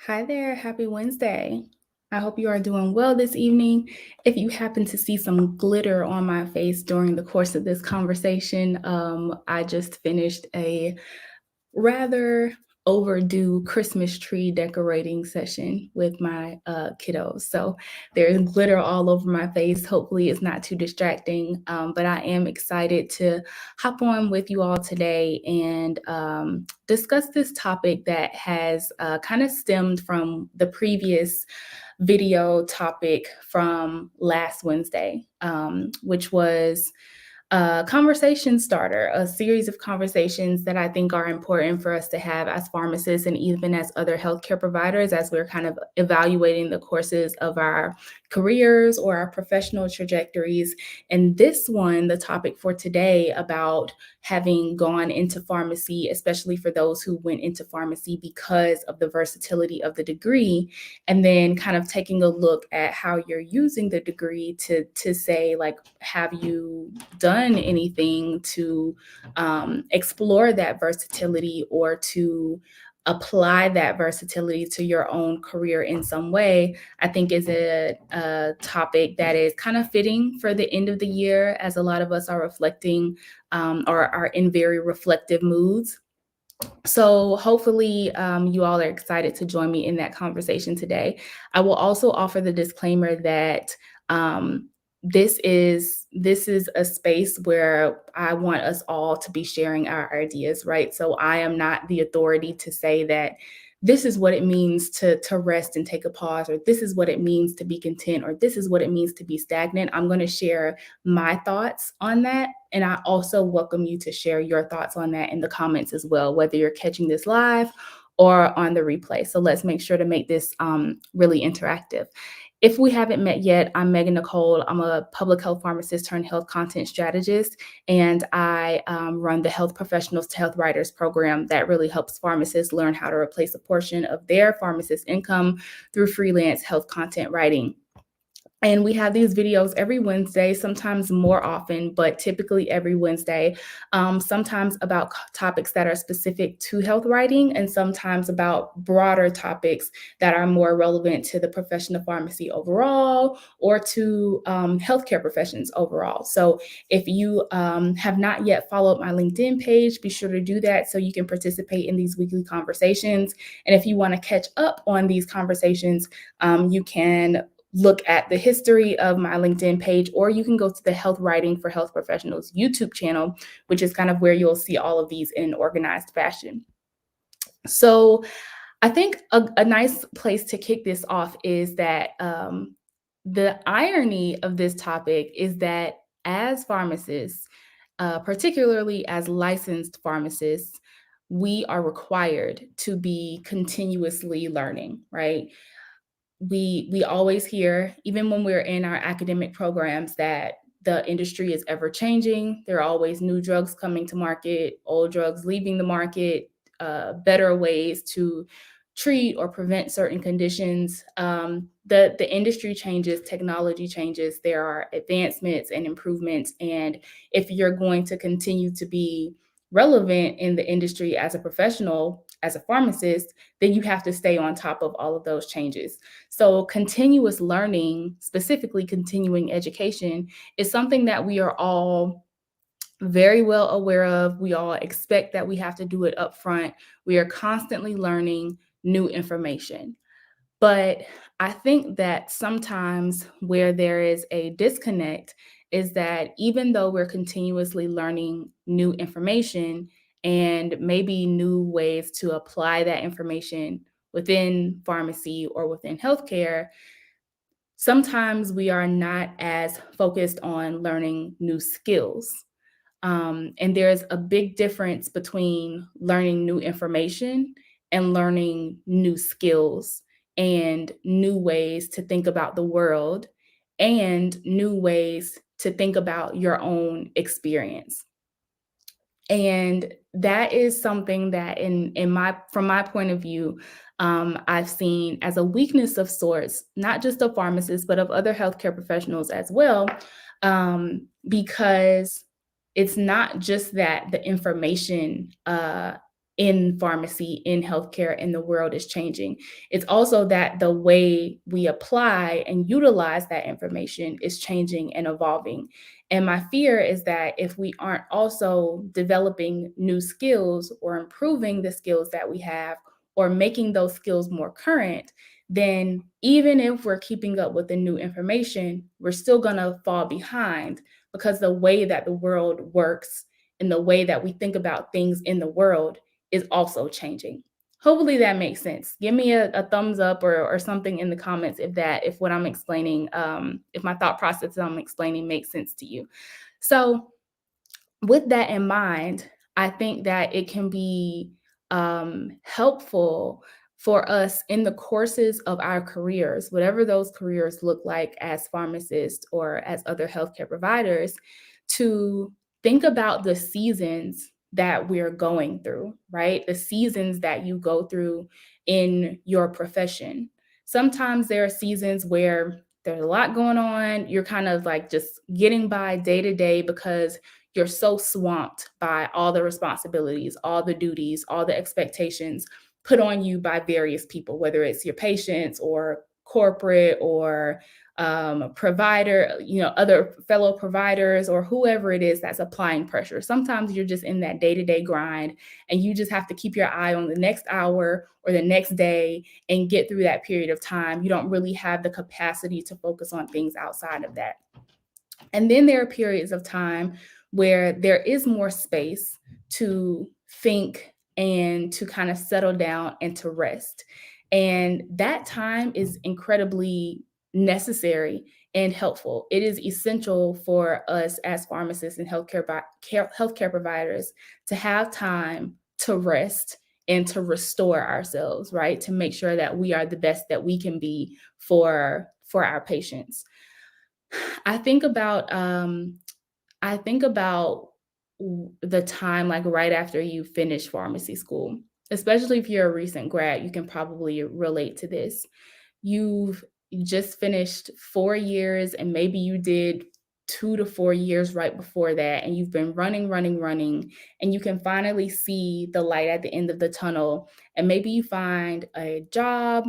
Hi there, happy Wednesday. I hope you are doing well this evening. If you happen to see some glitter on my face during the course of this conversation, I just finished a rather overdue Christmas tree decorating session with my kiddos. So there's glitter all over my face. Hopefully, it's not too distracting, but I am excited to hop on with you all today and discuss this topic that has kind of stemmed from the previous video topic from last Wednesday, which was a conversation starter, a series of conversations that I think are important for us to have as pharmacists and even as other healthcare providers as we're kind of evaluating the courses of our careers or our professional trajectories. And this one, the topic for today about having gone into pharmacy, especially for those who went into pharmacy because of the versatility of the degree, and then kind of taking a look at how you're using the degree to say, like, have you done anything to explore that versatility or to apply that versatility to your own career in some way, I think is a topic that is kind of fitting for the end of the year as a lot of us are reflecting or are in very reflective moods. So hopefully you all are excited to join me in that conversation today. I will also offer the disclaimer that um, this is a space where I want us all to be sharing our ideas, right? So I am not the authority to say that this is what it means to rest and take a pause, or this is what it means to be content, or this is what it means to be stagnant. I'm going to share my thoughts on that. And I also welcome you to share your thoughts on that in the comments as well, whether you're catching this live or on the replay. So let's make sure to make this really interactive. If we haven't met yet, I'm Megan Nicole. I'm a public health pharmacist turned health content strategist, and I run the Health Professionals to Health Writers program that really helps pharmacists learn how to replace a portion of their pharmacist income through freelance health content writing. And we have these videos every Wednesday, sometimes more often, but typically every Wednesday, sometimes about topics that are specific to health writing, and sometimes about broader topics that are more relevant to the profession of pharmacy overall or to healthcare professions overall. So if you have not yet followed my LinkedIn page, be sure to do that so you can participate in these weekly conversations. And if you want to catch up on these conversations, you can look at the history of my LinkedIn page, or you can go to the Health Writing for Health Professionals YouTube channel, which is kind of where you'll see all of these in organized fashion. So I think a nice place to kick this off is that the irony of this topic is that as pharmacists, particularly as licensed pharmacists, we are required to be continuously learning, right? We always hear, even when we're in our academic programs, that the industry is ever changing. There are always new drugs coming to market, old drugs leaving the market, better ways to treat or prevent certain conditions. The industry changes, technology changes, there are advancements and improvements. And if you're going to continue to be relevant in the industry as a professional, as a pharmacist, then you have to stay on top of all of those changes. So continuous learning, specifically continuing education, is something that we are all very well aware of. We all expect that we have to do it up front. We are constantly learning new information. But I think that sometimes where there is a disconnect is that even though we're continuously learning new information and maybe new ways to apply that information within pharmacy or within healthcare, sometimes we are not as focused on learning new skills. And there's a big difference between learning new information and learning new skills and new ways to think about the world and new ways to think about your own experience. And that is something that in my from my point of view, I've seen as a weakness of sorts, not just of pharmacists, but of other healthcare professionals as well, because it's not just that the information in pharmacy, in healthcare, in the world is changing. It's also that the way we apply and utilize that information is changing and evolving. And my fear is that if we aren't also developing new skills or improving the skills that we have or making those skills more current, then even if we're keeping up with the new information, we're still going to fall behind because the way that the world works and the way that we think about things in the world is also changing. Hopefully that makes sense. Give me a thumbs up or something in the comments if what I'm explaining, if my thought process that I'm explaining makes sense to you. So with that in mind, I think that it can be helpful for us in the courses of our careers, whatever those careers look like as pharmacists or as other healthcare providers, to think about the seasons that we're going through, right? The seasons that you go through in your profession. Sometimes there are seasons where there's a lot going on. You're kind of like just getting by day to day because you're so swamped by all the responsibilities, all the duties, all the expectations put on you by various people, whether it's your patients or corporate or provider, other fellow providers or whoever it is that's applying pressure. Sometimes you're just in that day-to-day grind and you just have to keep your eye on the next hour or the next day and get through that period of time. You don't really have the capacity to focus on things outside of that. And then there are periods of time where there is more space to think and to kind of settle down and to rest. And that time is incredibly necessary and helpful. It is essential for us as pharmacists and healthcare providers to have time to rest and to restore ourselves, right? To make sure that we are the best that we can be for our patients. I think about the time like right after you finish pharmacy school, especially if you're a recent grad, you can probably relate to this. You've just finished 4 years and maybe you did 2 to 4 years right before that, and you've been running, running, running, and you can finally see the light at the end of the tunnel. And maybe you find a job,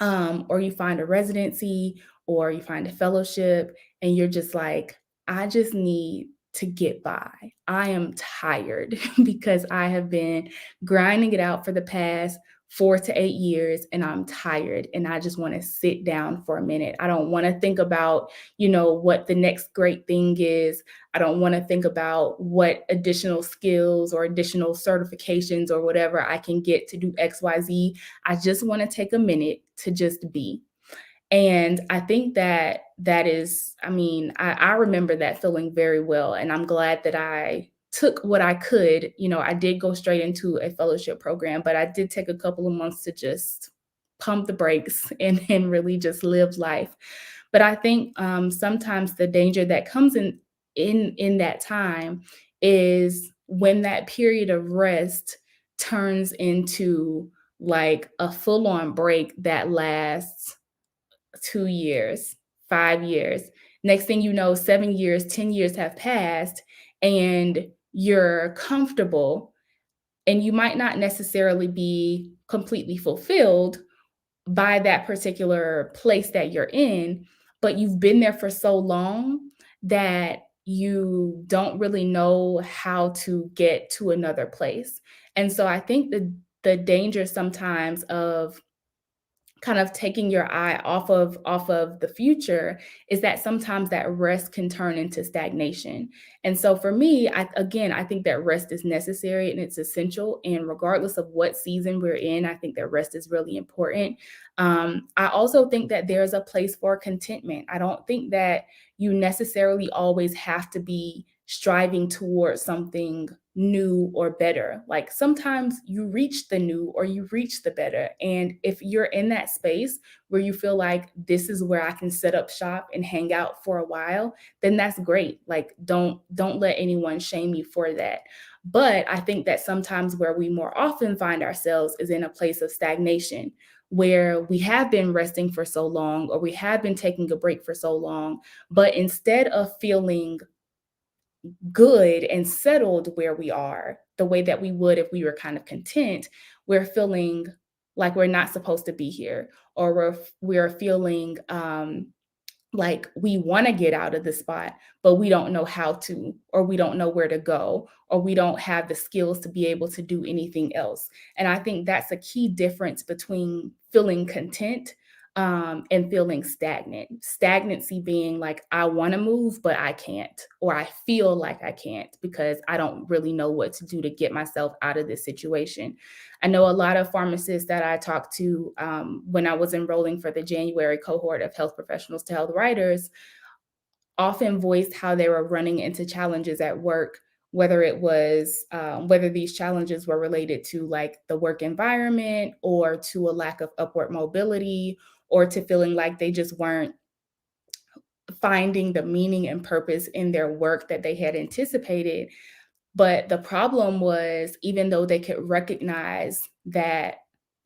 or you find a residency or you find a fellowship and you're just like, I just need to get by. I am tired because I have been grinding it out for the past 4 to 8 years and I'm tired and I just want to sit down for a minute. I don't want to think about, what the next great thing is. I don't want to think about what additional skills or additional certifications or whatever I can get to do XYZ. I just want to take a minute to just be. And I think that is, I remember that feeling very well. And I'm glad that I took what I could. I did go straight into a fellowship program, but I did take a couple of months to just pump the brakes and really just live life. But I think sometimes the danger that comes in that time is when that period of rest turns into like a full-on break that lasts 2 years, 5 years. Next thing you know, 7 years, 10 years have passed, and you're comfortable, and you might not necessarily be completely fulfilled by that particular place that you're in, but you've been there for so long that you don't really know how to get to another place. And so I think the danger sometimes of kind of taking your eye off of the future is that sometimes that rest can turn into stagnation. And so for me, I think that rest is necessary and it's essential, and regardless of what season we're in, I think that rest is really important. I also think that there's a place for contentment. I don't think that you necessarily always have to be striving towards something new or better. Like sometimes you reach the new or you reach the better. And if you're in that space where you feel like this is where I can set up shop and hang out for a while, then that's great. Like don't let anyone shame you for that. But I think that sometimes where we more often find ourselves is in a place of stagnation, where we have been resting for so long or we have been taking a break for so long, but instead of feeling good and settled where we are, the way that we would if we were kind of content, we're feeling like we're not supposed to be here, or we're feeling like we want to get out of the spot, but we don't know how to, or we don't know where to go, or we don't have the skills to be able to do anything else. And I think that's a key difference between feeling content and feeling stagnant. Stagnancy being like, I want to move, but I can't, or I feel like I can't because I don't really know what to do to get myself out of this situation. I know a lot of pharmacists that I talked to when I was enrolling for the January cohort of health professionals to health writers often voiced how they were running into challenges at work, whether it was whether these challenges were related to like the work environment, or to a lack of upward mobility, or to feeling like they just weren't finding the meaning and purpose in their work that they had anticipated. But the problem was, even though they could recognize that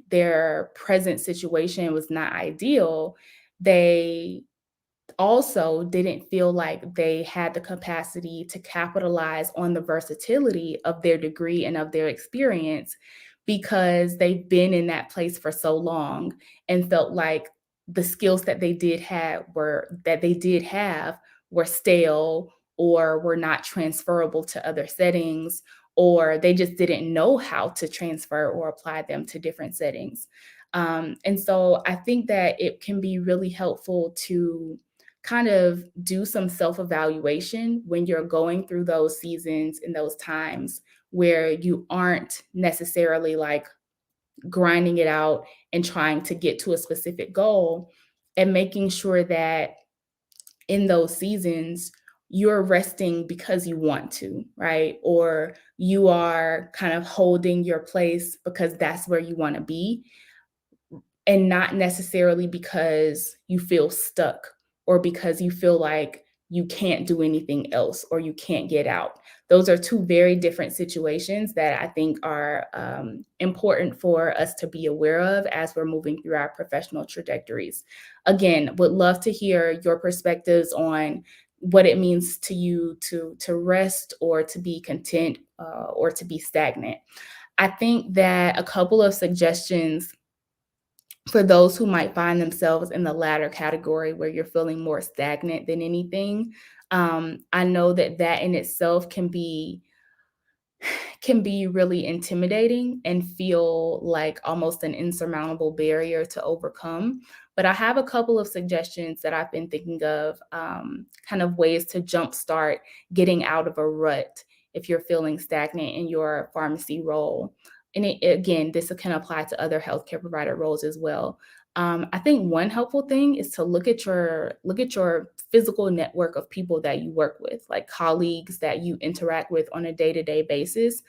their present situation was not ideal, they also didn't feel like they had the capacity to capitalize on the versatility of their degree and of their experience, because they've been in that place for so long and felt like the skills that they did have were stale, or were not transferable to other settings, or they just didn't know how to transfer or apply them to different settings. And so I think that it can be really helpful to kind of do some self-evaluation when you're going through those seasons and those times where you aren't necessarily like grinding it out and trying to get to a specific goal, and making sure that in those seasons you're resting because you want to, right? Or you are kind of holding your place because that's where you want to be, and not necessarily because you feel stuck, or because you feel like you can't do anything else, or you can't get out. Those are two very different situations that I think are important for us to be aware of as we're moving through our professional trajectories. Again, would love to hear your perspectives on what it means to you to rest, or to be content, or to be stagnant. I think that a couple of suggestions for those who might find themselves in the latter category, where you're feeling more stagnant than anything. I know that that in itself can be really intimidating and feel like almost an insurmountable barrier to overcome. But I have a couple of suggestions that I've been thinking of, kind of ways to jumpstart getting out of a rut if you're feeling stagnant in your pharmacy role. And again, this can apply to other healthcare provider roles as well. I think one helpful thing is to look at your physical network of people that you work with, like colleagues that you interact with on a day-to-day basis.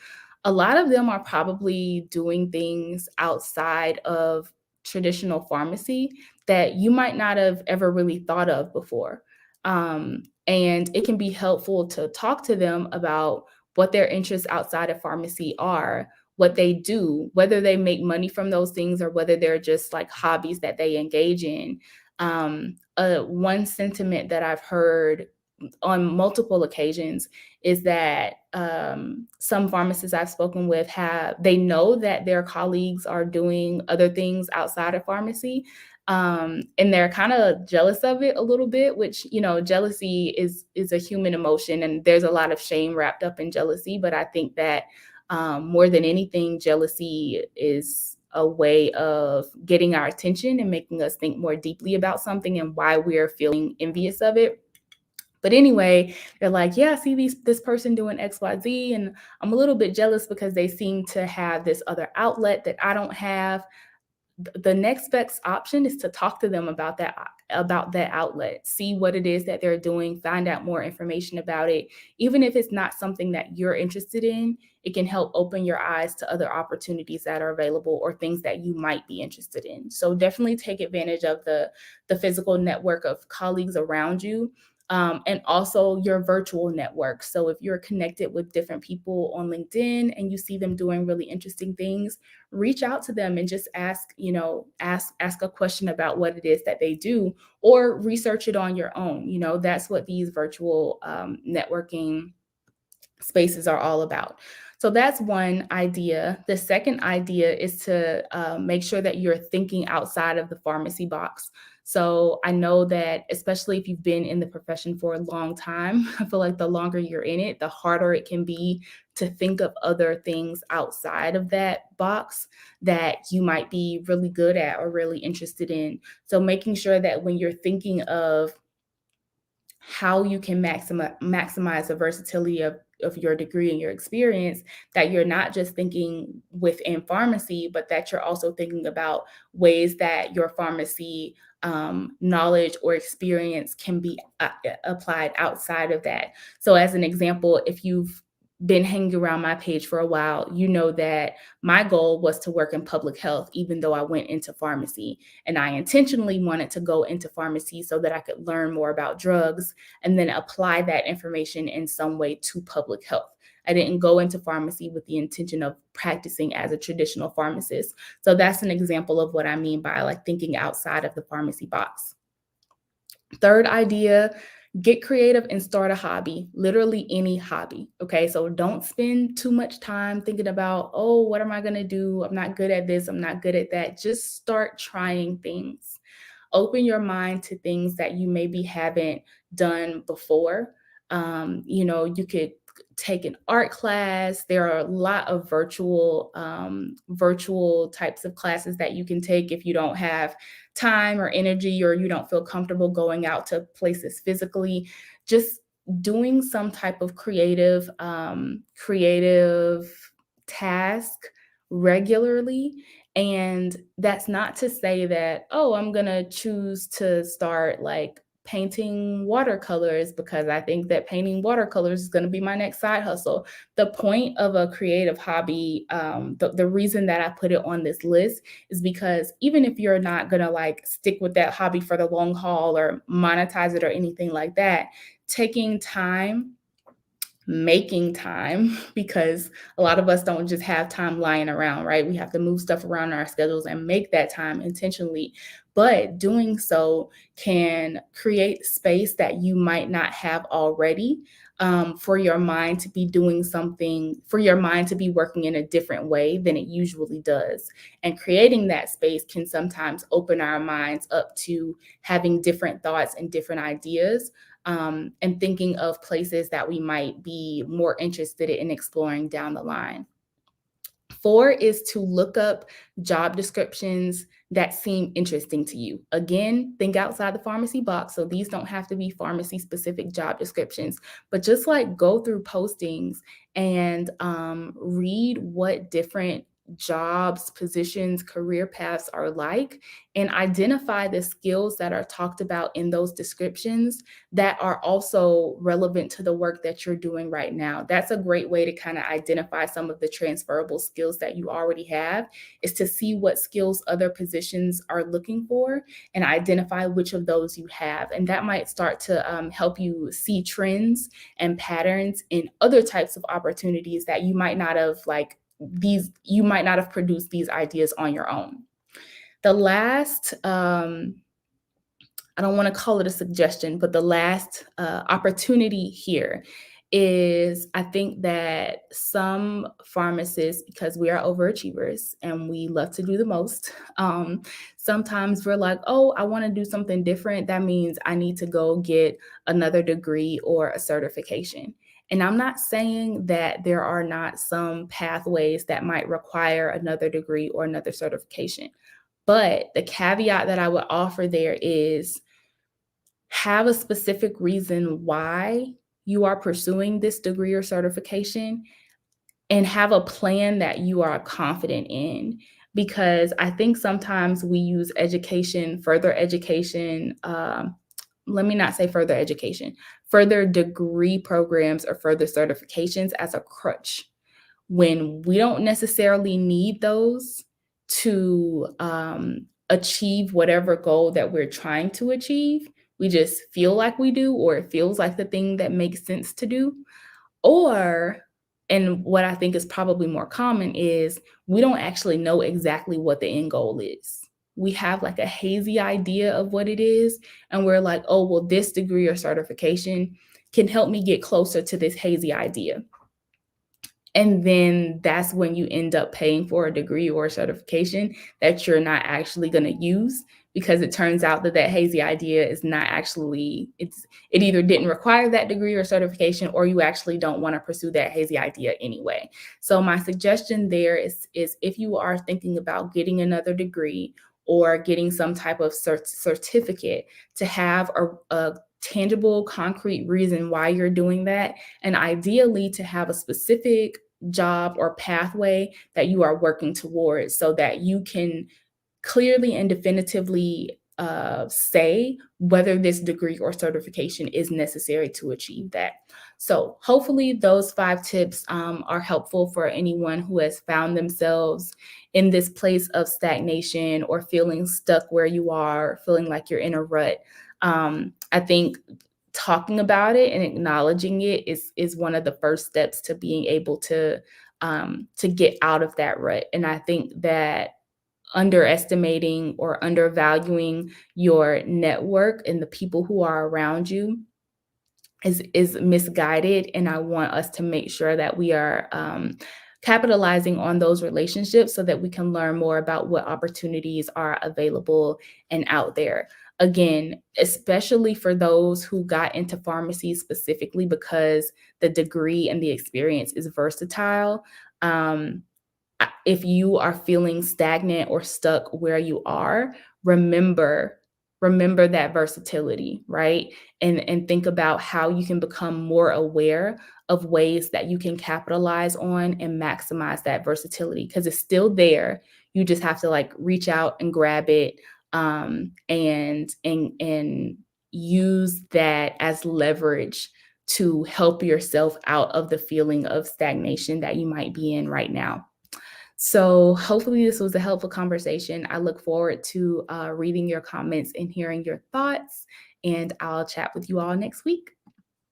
A lot of them are probably doing things outside of traditional pharmacy that you might not have ever really thought of before. And it can be helpful to talk to them about what their interests outside of pharmacy are, what they do, whether they make money from those things, or whether they're just like hobbies that they engage in. One sentiment that I've heard on multiple occasions is that some pharmacists I've spoken with they know that their colleagues are doing other things outside of pharmacy. And they're kind of jealous of it a little bit, which, jealousy is a human emotion, and there's a lot of shame wrapped up in jealousy. But I think that more than anything, jealousy is a way of getting our attention and making us think more deeply about something and why we're feeling envious of it. But anyway, they're like, yeah, I see this person doing XYZ, and I'm a little bit jealous because they seem to have this other outlet that I don't have. The next best option is to talk to them about that outlet, see what it is that they're doing, find out more information about it. Even if it's not something that you're interested in, it can help open your eyes to other opportunities that are available, or things that you might be interested in. So definitely take advantage of the physical network of colleagues around you. And also your virtual network. So if you're connected with different people on LinkedIn and you see them doing really interesting things, reach out to them and just ask a question about what it is that they do, or research it on your own. That's what these virtual networking spaces are all about. So that's one idea. The second idea is to make sure that you're thinking outside of the pharmacy box. So I know that, especially if you've been in the profession for a long time, I feel like the longer you're in it, the harder it can be to think of other things outside of that box that you might be really good at or really interested in. So making sure that when you're thinking of how you can maximize the versatility of your degree and your experience, that you're not just thinking within pharmacy, but that you're also thinking about ways that your pharmacy knowledge or experience can be applied outside of that. So as an example, if you've been hanging around my page for a while, you know that my goal was to work in public health, even though I went into pharmacy. And I intentionally wanted to go into pharmacy so that I could learn more about drugs and then apply that information in some way to public health. I didn't go into pharmacy with the intention of practicing as a traditional pharmacist. So that's an example of what I mean by like thinking outside of the pharmacy box. Third idea, get creative and start a hobby, literally any hobby. Okay. So don't spend too much time thinking about, oh, what am I going to do? I'm not good at this. I'm not good at that. Just start trying things. Open your mind to things that you maybe haven't done before. You could take an art class. There are a lot of virtual types of classes that you can take if you don't have time or energy, or you don't feel comfortable going out to places physically. Just doing some type of creative task regularly. And that's not to say that, oh, I'm going to choose to start like painting watercolors because I think that painting watercolors is going to be my next side hustle. The point of a creative hobby, the reason that I put it on this list is because even if you're not going to like stick with that hobby for the long haul or monetize it or anything like that, taking time, making time, because a lot of us don't just have time lying around, right? We have to move stuff around in our schedules and make that time intentionally. But doing so can create space that you might not have already, for your mind to be doing something, for your mind to be working in a different way than it usually does. And creating that space can sometimes open our minds up to having different thoughts and different ideas, and thinking of places that we might be more interested in exploring down the line. 4 is to look up job descriptions that seem interesting to you. Again, think outside the pharmacy box. So these don't have to be pharmacy specific job descriptions, but just like go through postings and read what different jobs, positions, career paths are like, and identify the skills that are talked about in those descriptions that are also relevant to the work that you're doing right now. That's a great way to kind of identify some of the transferable skills that you already have, is to see what skills other positions are looking for and identify which of those you have. And that might start to help you see trends and patterns in other types of opportunities that you might not have produced these ideas on your own. The last, I don't want to call it a suggestion, but the last opportunity here is, I think that some pharmacists, because we are overachievers and we love to do the most, sometimes we're like, oh, I want to do something different. That means I need to go get another degree or a certification. And I'm not saying that there are not some pathways that might require another degree or another certification. But the caveat that I would offer there is, have a specific reason why you are pursuing this degree or certification, and have a plan that you are confident in. Because I think sometimes we use education, further education, let me not say further education, further degree programs or further certifications as a crutch, when we don't necessarily need those to achieve whatever goal that we're trying to achieve. We just feel like we do, or it feels like the thing that makes sense to do. Or, and what I think is probably more common, is we don't actually know exactly what the end goal is. We have like a hazy idea of what it is, and we're like, oh, well, this degree or certification can help me get closer to this hazy idea. And then that's when you end up paying for a degree or a certification that you're not actually going to use, because it turns out that that hazy idea is not actually, it either didn't require that degree or certification, or you actually don't want to pursue that hazy idea anyway. So my suggestion there is if you are thinking about getting another degree or getting some type of certificate, to have a tangible, concrete reason why you're doing that, and ideally to have a specific job or pathway that you are working towards, so that you can clearly and definitively say whether this degree or certification is necessary to achieve that. So, hopefully, those 5 tips are helpful for anyone who has found themselves in this place of stagnation or feeling stuck where you are, feeling like you're in a rut. I think talking about it and acknowledging it is one of the first steps to being able to get out of that rut. And I think that underestimating or undervaluing your network and the people who are around you is misguided. And I want us to make sure that we are capitalizing on those relationships so that we can learn more about what opportunities are available and out there. Again, especially for those who got into pharmacy specifically because the degree and the experience is versatile. Um, if you are feeling stagnant or stuck where you are, remember that versatility, right? And think about how you can become more aware of ways that you can capitalize on and maximize that versatility, because it's still there. You just have to like reach out and grab it, and use that as leverage to help yourself out of the feeling of stagnation that you might be in right now. So hopefully this was a helpful conversation. I look forward to reading your comments and hearing your thoughts, and I'll chat with you all next week.